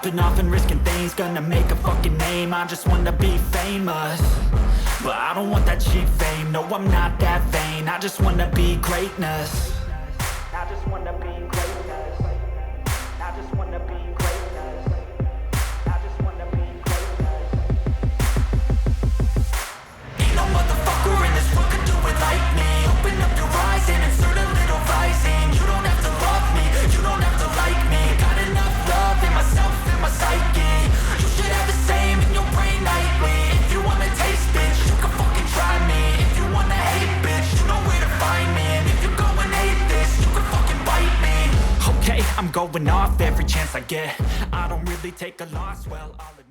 Popping off and risking things, gonna make a fucking name. I just wanna be famous, but I don't want that cheap fame. No, I'm not that vain. I just wanna be greatness. I just wanna be greatness. I just wanna be greatness. I just wanna be greatness. Ain't no motherfucker in this world could do it like me. Open up your eyes and insert a little rising. You don't have to love me, you don't have to like me. Got enough love in myself and my psyche. You should have the same in your brain nightly. If you wanna taste, bitch, you can fucking try me. If you wanna hate, bitch, you know where to find me. And if you go and hate this, you can fucking bite me. Okay, I'm going off every chance I get. I don't really take a loss, well, I'll admit